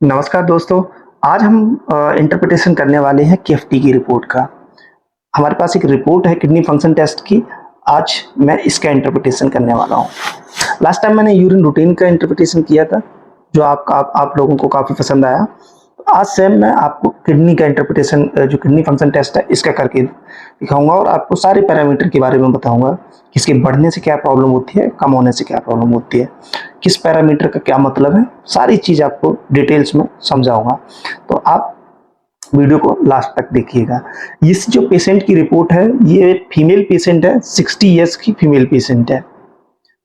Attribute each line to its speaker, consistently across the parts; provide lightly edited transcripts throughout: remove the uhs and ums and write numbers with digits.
Speaker 1: नमस्कार दोस्तों। आज हम इंटरप्रिटेशन करने वाले हैं केएफटी की रिपोर्ट का। हमारे पास एक रिपोर्ट है किडनी फंक्शन टेस्ट की। आज मैं इसका इंटरप्रिटेशन करने वाला हूँ। लास्ट टाइम मैंने यूरिन रूटीन का इंटरप्रिटेशन किया था जो आप लोगों को काफ़ी पसंद आया। आज से मैं आपको किडनी का इंटरप्रिटेशन जो किडनी फंक्शन टेस्ट है इसका करके दिखाऊंगा और आपको सारे पैरामीटर के बारे में बताऊंगा कि इसके बढ़ने से क्या प्रॉब्लम होती है, कम होने से क्या प्रॉब्लम होती है, किस पैरामीटर का क्या मतलब है, सारी चीज़ आपको डिटेल्स में समझाऊंगा। तो आप वीडियो को लास्ट तक देखिएगा। इस जो पेशेंट की रिपोर्ट है ये फीमेल पेशेंट है, 60 ईयर्स की फीमेल पेशेंट है।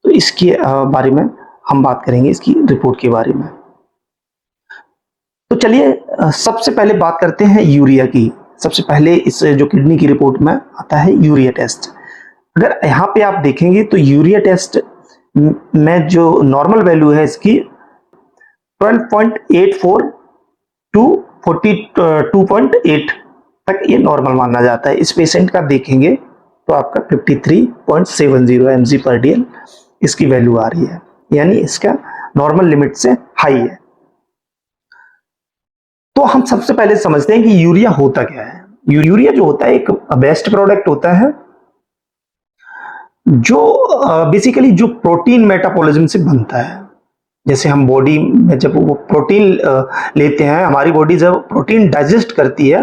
Speaker 1: तो इसके बारे में हम बात करेंगे, इसकी रिपोर्ट के बारे में। तो चलिए सबसे पहले बात करते हैं यूरिया की। सबसे पहले इस जो किडनी की रिपोर्ट में आता है यूरिया टेस्ट। अगर यहाँ पे आप देखेंगे तो यूरिया टेस्ट में जो नॉर्मल वैल्यू है इसकी 12.84 टू 42.8 तक ये नॉर्मल माना जाता है। इस पेशेंट का देखेंगे तो आपका 53.70 mg/dl इसकी वैल्यू आ रही है, यानी इसका नॉर्मल लिमिट से हाई है। तो हम सबसे पहले समझते हैं कि यूरिया होता क्या है। यूरिया जो होता है एक बेस्ट प्रोडक्ट होता है जो बेसिकली जो प्रोटीन मेटाबॉलिज्म से बनता है। जैसे हम बॉडी में जब वो प्रोटीन लेते हैं, हमारी बॉडी जब प्रोटीन डाइजेस्ट करती है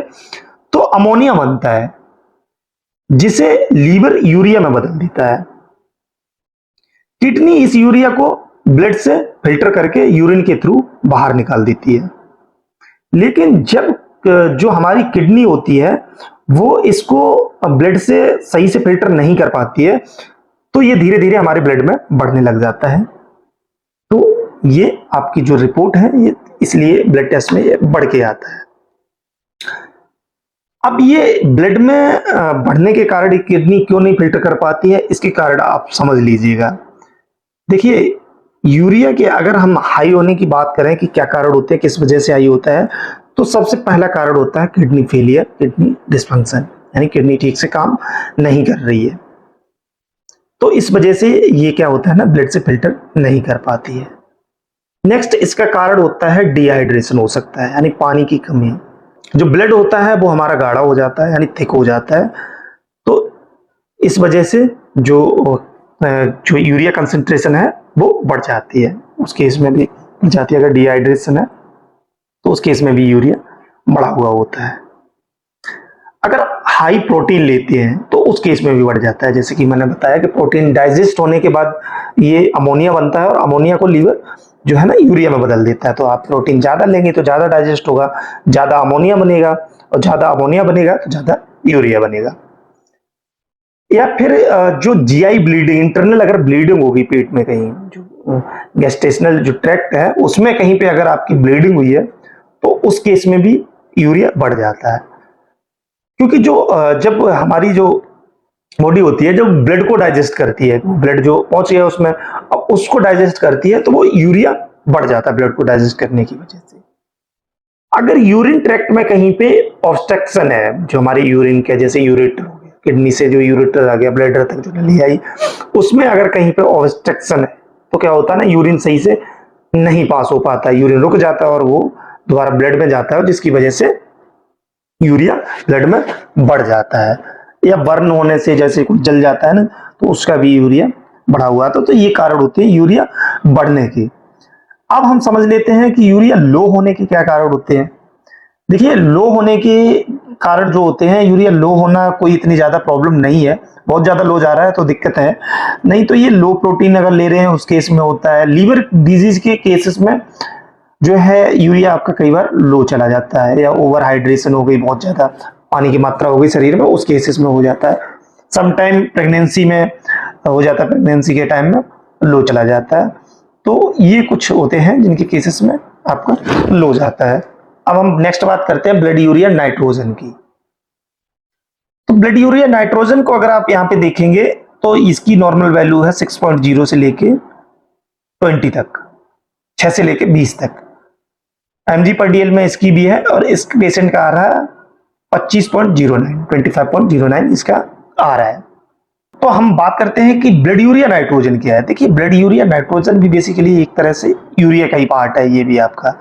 Speaker 1: तो अमोनिया बनता है जिसे लीवर यूरिया में बदल देता है। किडनी इस यूरिया को ब्लड से फिल्टर करके यूरिन के थ्रू बाहर निकाल देती है। लेकिन जब जो हमारी किडनी होती है वो इसको ब्लड से सही से फिल्टर नहीं कर पाती है, तो ये धीरे धीरे हमारे ब्लड में बढ़ने लग जाता है। तो ये आपकी जो रिपोर्ट है ये इसलिए ब्लड टेस्ट में ये बढ़ के आता है। अब ये ब्लड में बढ़ने के कारण किडनी क्यों नहीं फिल्टर कर पाती है, इसके कारण आप समझ लीजिएगा। देखिए यूरिया के अगर हम हाई होने की बात करें कि क्या कारण होते हैं, किस वजह से हाई होता है, तो सबसे पहला कारण होता है किडनी फेलियर, किडनी डिस्फंक्शन, यानी किडनी ठीक से काम नहीं कर रही है। तो इस वजह से ये क्या होता है ना, ब्लड से फिल्टर नहीं कर पाती है। नेक्स्ट इसका कारण होता है डिहाइड्रेशन हो सकता है, यानी पानी की कमी। जो ब्लड होता है वो हमारा गाढ़ा हो जाता है, यानी थिक हो जाता है। तो इस वजह से जो यूरिया कंसंट्रेशन है वो बढ़ जाती है, उस केस में भी बढ़ जाती है। अगर डिहाइड्रेशन है तो उस केस में भी यूरिया बढ़ा हुआ होता है। अगर हाई प्रोटीन लेते हैं तो उस केस में भी बढ़ जाता है। जैसे कि मैंने बताया कि प्रोटीन डाइजेस्ट होने के बाद ये अमोनिया बनता है और अमोनिया को लीवर जो है ना यूरिया में बदल देता है। तो आप प्रोटीन ज़्यादा लेंगे तो ज़्यादा डाइजेस्ट होगा, ज़्यादा अमोनिया बनेगा, और ज़्यादा अमोनिया बनेगा तो ज़्यादा यूरिया बनेगा। या फिर जो जीआई ब्लीडिंग, इंटरनल अगर ब्लीडिंग होगी पेट में, कहीं जो गैस्ट्रेशनल जो ट्रैक्ट है उसमें कहीं पे अगर आपकी ब्लीडिंग हुई है तो उस केस में भी यूरिया बढ़ जाता है। क्योंकि जो जब हमारी जो बॉडी होती है जब ब्लड को डाइजेस्ट करती है, ब्लड जो पहुंच गया उसमें, अब उसको डाइजेस्ट करती है तो वो यूरिया बढ़ जाता है ब्लड को डाइजेस्ट करने की वजह से। अगर यूरिन ट्रैक्ट में कहीं पे ऑब्स्ट्रक्शन है, जो हमारे यूरिन के जैसे यूरेटर हो गया, किडनी से जो यूरेटर आ गया ब्लैडर तक जो नली आई, उसमें अगर कहीं पे ऑब्स्ट्रक्शन है तो क्या होता है ना, यूरिन सही से नहीं पास हो पाता है, यूरिन रुक जाता है और वो दोबारा ब्लड में जाता है, जिसकी वजह से यूरिया ब्लड में बढ़ जाता है। या बर्न होने से जैसे कुछ जल जाता है ना, तो उसका भी यूरिया बढ़ा हुआ था। तो ये कारण होते हैं यूरिया बढ़ने के। अब हम समझ लेते हैं कि यूरिया लो होने के क्या कारण होते हैं। देखिए लो होने के कारण जो होते हैं, यूरिया लो होना कोई इतनी ज्यादा प्रॉब्लम नहीं है, बहुत ज्यादा लो जा रहा है तो दिक्कत है, नहीं तो ये लो प्रोटीन अगर ले रहे हैं उस केस में होता है। लीवर डिजीज के केसेस में जो है यूरिया आपका कई बार लो चला जाता है, या ओवर हाइड्रेशन हो गई, बहुत ज्यादा पानी की मात्रा हो गई शरीर में, उस केसेस में हो जाता है। समटाइम प्रेगनेंसी में हो जाता है, प्रेगनेंसी के टाइम में लो चला जाता है। तो ये कुछ होते हैं जिनके केसेस में आपका लो जाता है। अब हम नेक्स्ट बात करते हैं ब्लड यूरिया नाइट्रोजन की। तो ब्लड यूरिया नाइट्रोजन को अगर आप यहाँ पे देखेंगे तो इसकी नॉर्मल वैल्यू है 6.0 से लेके 20 तक, 6 से लेके 20 तक mg/dl में इसकी भी है, और इस पेशेंट का आ रहा है 25.09 इसका आ रहा है। तो हम बात करते हैं कि ब्लड यूरिया नाइट्रोजन क्या है। देखिए ब्लड यूरिया नाइट्रोजन भी बेसिकली एक तरह से यूरिया का ही पार्ट है ये भी आपका,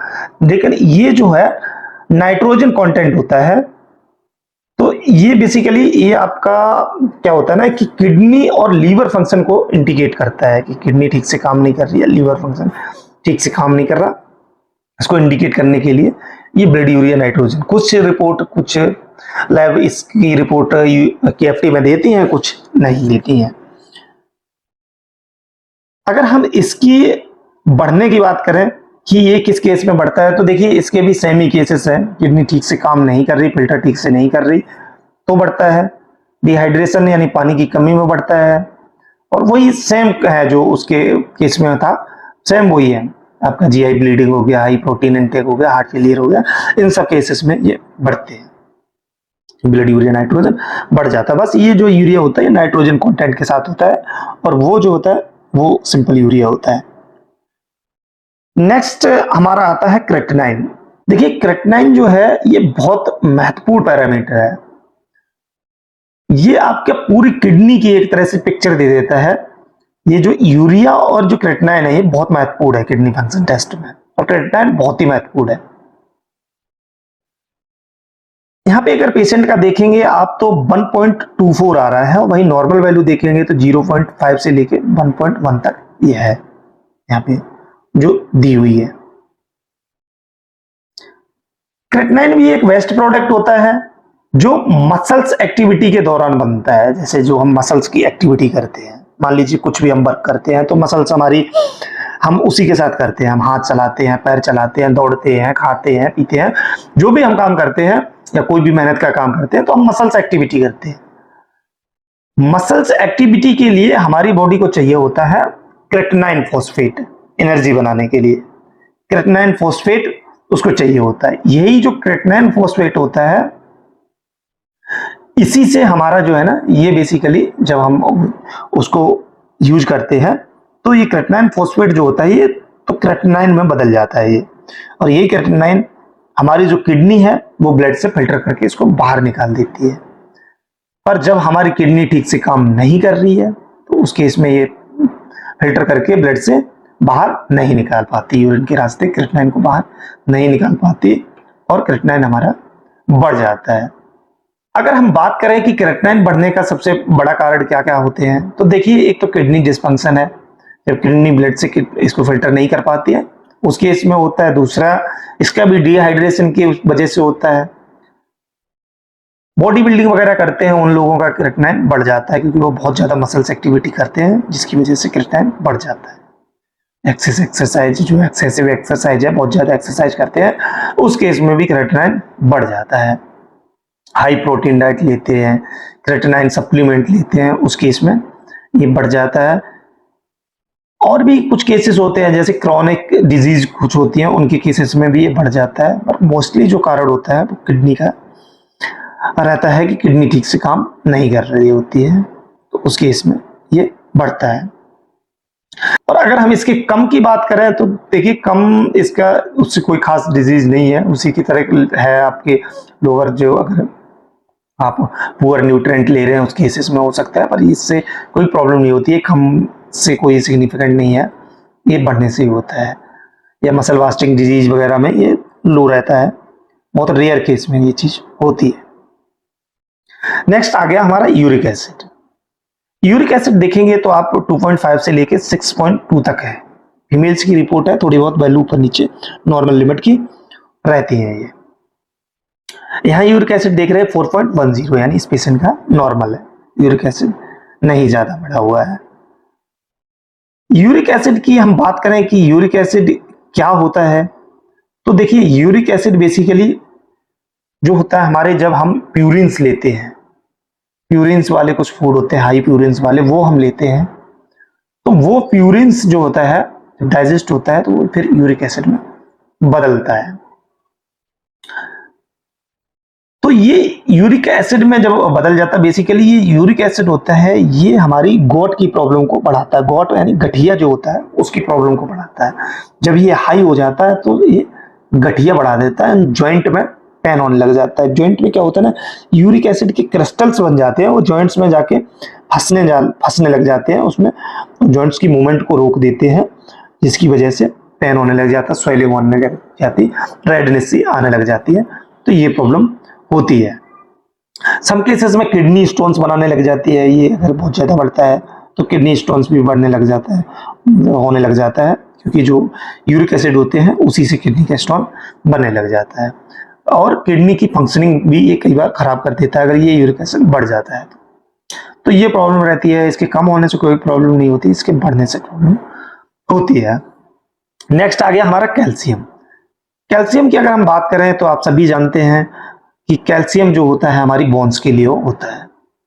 Speaker 1: लेकिन ये जो है नाइट्रोजन कंटेंट होता है। तो ये बेसिकली ये आपका क्या होता है ना कि किडनी और लीवर फंक्शन को इंडिकेट करता है कि किडनी ठीक से काम नहीं कर रही है, लीवर फंक्शन ठीक से काम नहीं कर रहा, इसको इंडिकेट करने के लिए ये ब्लड यूरिया नाइट्रोजन। कुछ रिपोर्ट, कुछ लैब इसकी रिपोर्ट केएफटी में देती हैं, कुछ नहीं देती हैं। अगर हम इसकी बढ़ने की बात करें कि ये किस केस में बढ़ता है, तो देखिए इसके भी सेम ही केसेस हैं। किडनी ठीक से काम नहीं कर रही, फिल्टर ठीक से नहीं कर रही तो बढ़ता है। डिहाइड्रेशन यानी पानी की कमी में बढ़ता है, और वही सेम है जो उसके केस में था, सेम वही है। आपका जीआई ब्लीडिंग हो गया, हाई प्रोटीन इनटेक हो गया, हार्ट फेलियर हो गया, इन सब केसेस में ये बढ़ते हैं, ब्लड यूरिया नाइट्रोजन बढ़ जाता है। बस ये जो यूरिया होता है नाइट्रोजन कंटेंट के साथ होता है, और वो जो होता है वो सिंपल यूरिया होता है। नेक्स्ट हमारा आता है क्रेटिनाइन। देखिए क्रेटिनाइन जो है ये बहुत महत्वपूर्ण पैरामीटर है। ये आपके पूरी किडनी की एक तरह से पिक्चर दे देता है। ये जो यूरिया और जो क्रेटिनाइन है ये बहुत महत्वपूर्ण है किडनी फंक्शन टेस्ट में, और क्रेटिनाइन बहुत ही महत्वपूर्ण है। यहाँ पे अगर पेशेंट का देखेंगे आप तो 1.24 आ रहा है, और वही नॉर्मल वैल्यू देखेंगे तो 0.5 से लेके 1.1 तक ये है यहाँ पे जो दी हुई है। क्रेटिनाइन भी एक वेस्ट प्रोडक्ट होता है जो मसल्स एक्टिविटी के दौरान बनता है। जैसे जो हम मसल्स की एक्टिविटी करते हैं, मान लीजिए कुछ भी हम वर्क करते हैं तो मसल्स हमारी हम उसी के साथ करते हैं। हम हाथ चलाते हैं, पैर चलाते हैं, दौड़ते हैं, खाते हैं, पीते हैं, जो भी हम काम करते हैं या कोई भी मेहनत का काम करते हैं तो हम मसल्स एक्टिविटी करते हैं। मसल्स एक्टिविटी के लिए हमारी बॉडी को चाहिए होता है क्रेटिनाइन फॉस्फेट, एनर्जी बनाने के लिए क्रेटिनाइन फॉस्फेट उसको चाहिए होता है। यही जो क्रेटिनाइन फॉस्फेट होता है इसी से हमारा जो है ना ये बेसिकली जब हम उसको यूज करते हैं तो ये क्रेटिनाइन फॉस्फेट जो होता है ये तो क्रेटिनाइन में बदल जाता है ये, और यही क्रेटिनाइन हमारी जो किडनी है वो ब्लड से फिल्टर करके इसको बाहर निकाल देती है। पर जब हमारी किडनी ठीक से काम नहीं कर रही है तो उस केस में ये फिल्टर करके ब्लड से बाहर नहीं निकाल पाती, यूरिन के रास्ते क्रेटिनाइन को बाहर नहीं निकाल पाती, और क्रेटिनाइन हमारा बढ़ जाता है। अगर हम बात करें कि क्रेटिनाइन बढ़ने का सबसे बड़ा कारण क्या क्या होते हैं, तो देखिए एक तो किडनी डिस्फंक्शन है, जब किडनी ब्लड से इसको फिल्टर नहीं कर पाती है उस केस में होता है। दूसरा इसका भी डिहाइड्रेशन की वजह से होता है। बॉडी बिल्डिंग वगैरह करते हैं उन लोगों का क्रेटिनाइन बढ़ जाता है क्योंकि वो बहुत ज्यादा मसल्स एक्टिविटी करते हैं जिसकी वजह से क्रेटिनाइन बढ़ जाता है। एक्सरसाइज जो एक्सेसिव एक्सरसाइज है, बहुत ज्यादा एक्सरसाइज करते हैं उस केस में भी क्रेटिनाइन बढ़ जाता है। हाई प्रोटीन डाइट लेते हैं, क्रेटिनाइन सप्लीमेंट लेते हैं, उस केस में ये बढ़ जाता है। और भी कुछ केसेस होते हैं जैसे क्रॉनिक डिजीज कुछ होती हैं उनके केसेस में भी ये बढ़ जाता है, पर मोस्टली जो कारण होता है वो किडनी का रहता है कि किडनी ठीक से काम नहीं कर रही होती है, तो उस केस में ये बढ़ता है। और अगर हम इसके कम की बात करें तो देखिए कम इसका उससे कोई खास डिजीज नहीं है, उसी की तरह है आपके लोअर जो अगर आप पुअर न्यूट्रिएंट ले रहे हैं उस केसेस में हो सकता है, पर इससे कोई प्रॉब्लम नहीं होती है। कम से कोई सिग्निफिकेंट नहीं है, ये बढ़ने से ही होता है। या मसल वास्टिंग डिजीज वगैरह में ये लो रहता है, बहुत रेयर केस में ये चीज होती है। नेक्स्ट आ गया हमारा यूरिक एसिड। यूरिक एसिड देखेंगे तो आप 2.5 से लेके 6.2 तक है। फीमेल्स की रिपोर्ट है, थोड़ी बहुत वैल्यू ऊपर नीचे नॉर्मल लिमिट की रहती है। ये यहाँ यूरिक एसिड देख रहे हैं 4.10, यानी इस पेशेंट का नॉर्मल है, यूरिक एसिड नहीं ज्यादा बढ़ा हुआ है। यूरिक एसिड की हम बात करें कि यूरिक एसिड क्या होता है, तो देखिए यूरिक एसिड बेसिकली जो होता है हमारे जब हम प्यूरिन्स लेते हैं, प्यूरिन्स वाले कुछ फूड होते हैं हाई प्यूरिन्स वाले, वो हम लेते हैं तो वो प्यूरिन्स जो होता है डाइजेस्ट होता है तो वो फिर यूरिक एसिड में बदलता है। तो ये यूरिक एसिड में जब बदल जाता है, बेसिकली ये यूरिक एसिड होता है ये हमारी गॉट की प्रॉब्लम को बढ़ाता है। गॉट यानी गठिया जो होता है उसकी प्रॉब्लम को बढ़ाता है। जब ये हाई हो जाता है तो ये गठिया बढ़ा देता है, जॉइंट में पेन होने लग जाता है। जॉइंट में क्या होता है ना, यूरिक एसिड के क्रिस्टल्स बन जाते हैं, वो जॉइंट्स में जाके फंसने लग जाते हैं, उसमें जॉइंट्स की मूवमेंट को रोक देते हैं, जिसकी वजह से पेन होने लग जाता है, स्वेलिंग होने लग जाती, रेडनेस सी आने लग जाती है। तो ये प्रॉब्लम होती है। सम केसेस में किडनी स्टोन्स बनाने लग जाती है। ये अगर बहुत ज़्यादा बढ़ता है तो किडनी स्टोन्स भी बढ़ने लग जाता है, होने लग जाता है, क्योंकि जो यूरिक एसिड होते हैं उसी से किडनी का स्टोन बनने लग जाता है। और किडनी की फंक्शनिंग भी ये कई बार खराब कर देता है अगर ये यूरिक एसिड बढ़ जाता है तो ये प्रॉब्लम रहती है। इसके कम होने से कोई प्रॉब्लम नहीं होती, इसके बढ़ने से प्रॉब्लम होती है। नेक्स्ट आ गया हमारा कैल्शियम। कैल्शियम की अगर हम बात करें तो आप सभी जानते हैं कि कैल्शियम जो होता है हमारी बोन्स के लिए होता है,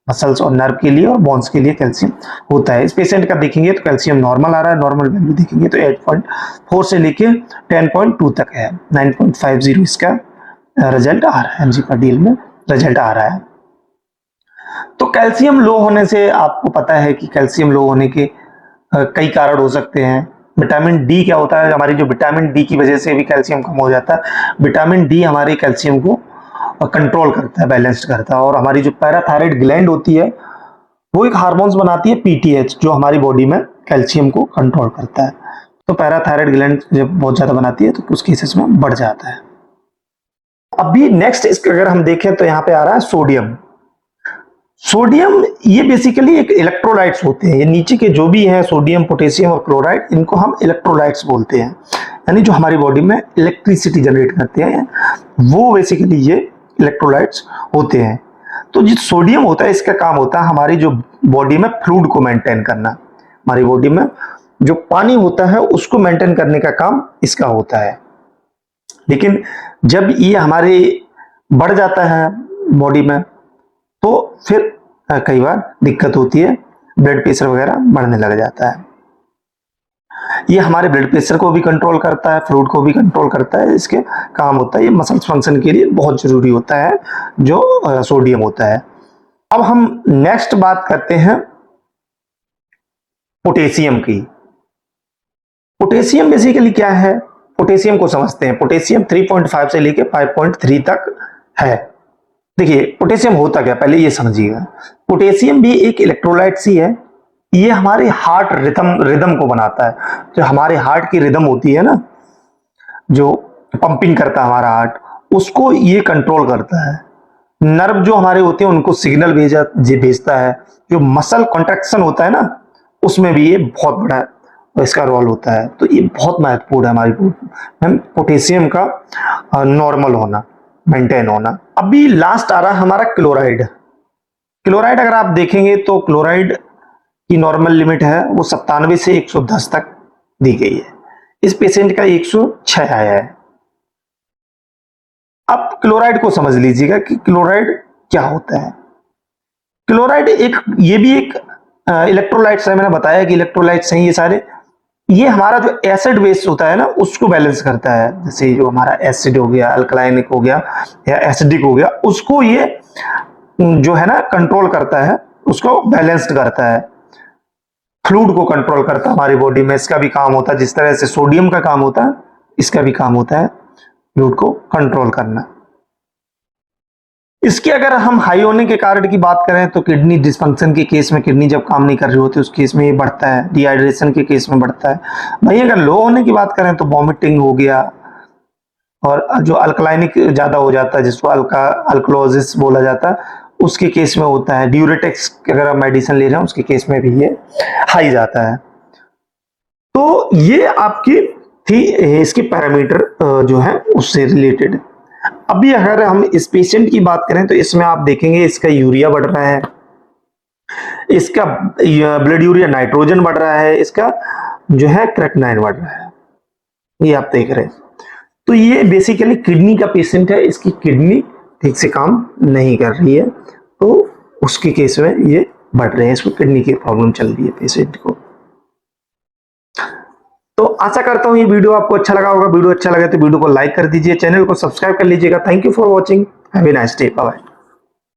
Speaker 1: मसल्स और नर्व के लिए और बोन्स के लिए कैल्शियम होता है। इस पेशेंट का देखेंगे तो कैल्शियम नॉर्मल आ रहा है, नॉर्मल वैल्यू देखेंगे तो 8.4 से लेके 10.2 तक है। 9.50 इसका रिजल्ट आ रहा है, एमजी पर डील में रिजल्ट आ रहा है। तो कैल्शियम लो होने से आपको पता है कि कैल्शियम लो होने के कई कारण हो सकते हैं। विटामिन डी क्या होता है, हमारी जो विटामिन डी की वजह से भी कैल्शियम कम हो जाता है। विटामिन डी हमारे कैल्शियम को कंट्रोल करता है, बैलेंस्ड करता है। और हमारी जो पैराथायराइड ग्लैंड होती है वो एक हार्मोन्स बनाती है पीटीएच, जो हमारी बॉडी में कैल्शियम को कंट्रोल करता है। तो पैराथायराइड ग्लैंड जब बहुत ज्यादा बनाती है तो उस केसेस में बढ़ जाता है। अभी नेक्स्ट इसका अगर हम देखें तो यहाँ पे आ रहा है सोडियम। सोडियम ये बेसिकली एक इलेक्ट्रोलाइट्स होते हैं। ये नीचे के जो भी हैं सोडियम, पोटेशियम और क्लोराइड, इनको हम इलेक्ट्रोलाइट्स बोलते हैं, यानी जो हमारी बॉडी में इलेक्ट्रिसिटी जनरेट करते हैं वो बेसिकली ये इलेक्ट्रोलाइट्स होते हैं। तो जो सोडियम होता है इसका काम होता है हमारी जो बॉडी में फ्लूइड को मेंटेन करना। हमारी बॉडी में जो पानी होता है उसको मेंटेन करने का काम इसका होता है। लेकिन जब ये हमारे बढ़ जाता है बॉडी में तो फिर कई बार दिक्कत होती है, ब्लड प्रेशर वगैरह बढ़ने लग जाता है। ये हमारे ब्लड प्रेशर को भी कंट्रोल करता है, फ्लूइड को भी कंट्रोल करता है, इसके काम होता है। ये मसल्स फंक्शन के लिए बहुत जरूरी होता है जो सोडियम होता है। अब हम नेक्स्ट बात करते हैं पोटेशियम की। पोटेशियम बेसिकली क्या है, पोटेशियम को समझते हैं। पोटेशियम 3.5 से लेके 5.3 तक है। देखिए पोटेशियम होता क्या, पहले ये समझिएगा। पोटेशियम भी एक इलेक्ट्रोलाइट सी है। ये हमारे हार्ट रिदम को बनाता है। जो हमारे हार्ट की रिदम होती है ना, जो पंपिंग करता है हमारा हार्ट, उसको ये कंट्रोल करता है। नर्व जो हमारे होते हैं उनको सिग्नल भेजता है। जो मसल कॉन्ट्रैक्शन होता है ना, उसमें भी ये बहुत बड़ा इसका रोल होता है। तो ये बहुत महत्वपूर्ण है हमारी पोटेशियम का नॉर्मल होना, मेंटेन होना। अभी लास्ट आ रहा है हमारा क्लोराइड। क्लोराइड अगर आप देखेंगे तो क्लोराइड की नॉर्मल लिमिट है वो 97 से 110 तक दी गई है। इस पेशेंट का 106 आया है। अब क्लोराइड को समझ लीजिएगा कि क्लोराइड क्या होता है। क्लोराइड ये भी एक इलेक्ट्रोलाइट्स है। मैंने बताया कि इलेक्ट्रोलाइट्स हैं ये सारे। ये हमारा जो एसिड बेस होता है ना उसको बैलेंस करता है। जैसे जो हमारा एसिड हो गया, अल्कलाइनिक हो गया या एसिडिक हो गया, उसको ये जो है ना कंट्रोल करता है, उसको बैलेंस्ड करता है। फ्लूइड को कंट्रोल करता है हमारी बॉडी में, इसका भी काम होता है। जिस तरह से सोडियम का काम होता है, इसका भी काम होता है फ्लूइड को कंट्रोल करना। इसके अगर हम हाई होने के कारण की बात करें तो किडनी डिस्फंक्शन के केस में, किडनी जब काम नहीं कर रही होती उस केस में ये बढ़ता है। डिहाइड्रेशन के केस में बढ़ता है। भाई अगर लो होने की बात करें तो वॉमिटिंग हो गया, और जो अल्कलाइनिक ज्यादा हो जाता है जिसको अल्कलोसिस बोला जाता है, उसके केस में होता है। ड्यूरेटिक्स अगर आप मेडिसिन ले रहे हैं उसके केस में भी ये हाई जाता है। तो ये आपकी थी इसके पैरामीटर जो है उससे रिलेटेड। अभी अगर हम इस पेशेंट की बात करें तो इसमें आप देखेंगे इसका यूरिया बढ़ रहा है, इसका ब्लड यूरिया नाइट्रोजन बढ़ रहा है, इसका जो है क्रेटिनाइन बढ़ रहा है, ये आप देख रहे हैं। तो ये बेसिकली किडनी का पेशेंट है, इसकी किडनी ठीक से काम नहीं कर रही है, तो उसके केस में ये बढ़ रहे हैं। इसमें किडनी की प्रॉब्लम चल रही है पेशेंट को। तो आशा करता हूं ये वीडियो आपको अच्छा लगा होगा। वीडियो अच्छा लगे तो वीडियो को लाइक कर दीजिए, चैनल को सब्सक्राइब कर लीजिएगा। Thank you for watching, have a nice day, bye bye.